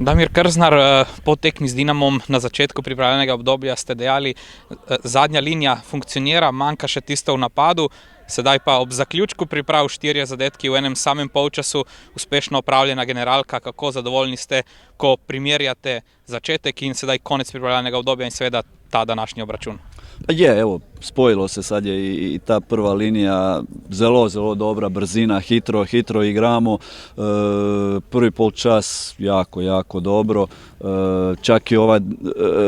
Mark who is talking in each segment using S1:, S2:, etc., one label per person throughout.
S1: Damir Krznar, po tekmi z Dinamom na začetku pripravljenega obdobja ste dejali, zadnja linija funkcionira, manjka še tisto v napadu, sedaj pa ob zaključku priprav 4 zadetki v enem samem polčasu, uspešno opravljena generalka. Kako zadovoljni ste, ko primerjate začetek in sedaj konec pripravljenega obdobja in seveda ta današnji obračun?
S2: Evo, spojilo se, sad je i ta prva linija zelo dobra, brzina, hitro igramo, prvi polčas jako dobro, čak i ova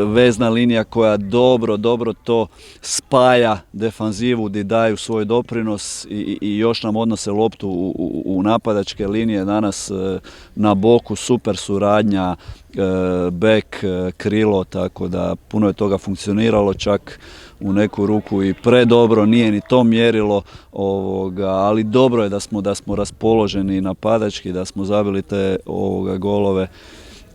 S2: vezna linija koja dobro to spaja defanzivu gdje daju svoj doprinos i još nam odnose loptu u napadačke linije. Danas na boku super suradnja, bek, krilo, tako da puno je toga funkcioniralo, čak u neku ruku i predobro, nije ni to mjerilo, ali dobro je da smo raspoloženi napadački, da smo zabili te golove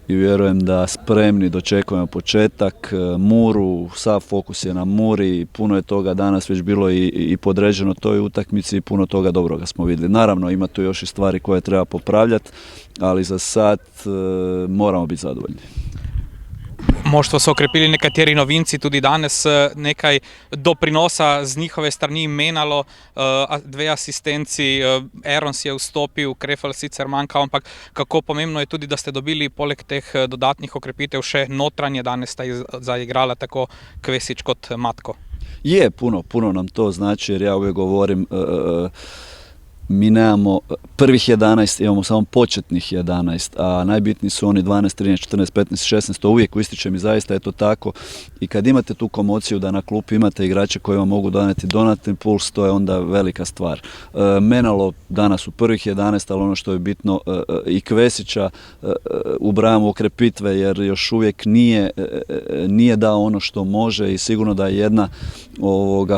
S2: i vjerujem da spremni dočekujemo početak. Muru, sav fokus je na Muri, puno je toga danas već bilo i podređeno toj utakmici i puno toga dobroga smo vidjeli. Naravno ima tu još i stvari koje treba popravljati, ali za sad moramo biti zadovoljni.
S1: Moštvo so okrepili nekateri novinci, tudi danes nekaj doprinosa z njihove strani menalo, 2 asistenci, Aarons je vstopil, Krefl sicer manjka, ampak kako pomembno je tudi, da ste dobili poleg teh dodatnih okrepitev še notranje, danes sta zaigrala tako Kvesić kot Matko.
S2: Je, puno nam to znači, jer ja uvijek govorim, mi nemamo prvih 11, imamo samo početnih 11, a najbitniji su oni 12, 13, 14, 15, 16, to uvijek ističem i zaista je to tako. I kad imate tu komociju da na klupi imate igrače koji vam mogu doneti dodatni puls, to je onda velika stvar. Menalo danas u prvih 11, ali ono što je bitno i Kvesića ubrajamo okrepitve jer još uvijek nije dao ono što može i sigurno da je jedna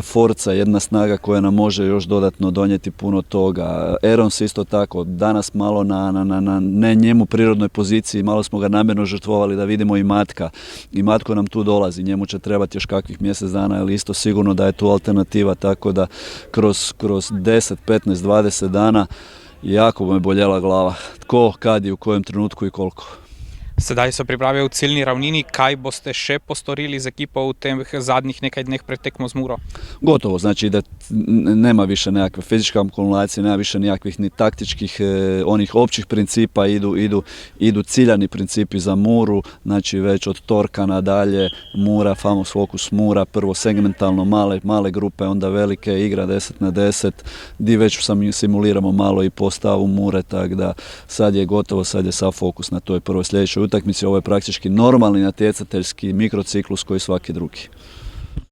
S2: forca, jedna snaga koja nam može još dodatno donijeti puno toga. Aarons isto tako, danas malo na ne njemu prirodnoj poziciji, malo smo ga namjerno žrtvovali da vidimo i Matka. I Matko nam tu dolazi, njemu će trebati još kakvih mjesec dana, ali isto sigurno da je tu alternativa, tako da kroz 10, 15, 20 dana jako me boljela glava. Tko, kad i u kojem trenutku i koliko.
S1: Sedaj so priprave v ciljni ravnini, kaj boste še postorili z ekipo v tem zadnjih nekaj dneh pred tekmo z Muro?
S2: Gotovo, znači da nema više nekakve fizičke akumulacije, nema više nekakvih ni taktičkih, onih općih principa, idu ciljani principi za Muru, znači već od Torka nadalje, Mura, Famos Focus Mura, prvo segmentalno male grupe, onda velike, igra 10 na 10, di već simuliramo malo i postavu Mure, tako da sad je gotovo, sad je sav fokus na toj prvoj sljedećoj utakmici. Ovo je praktički normalni natjecateljski mikrociklus koji svaki drugi.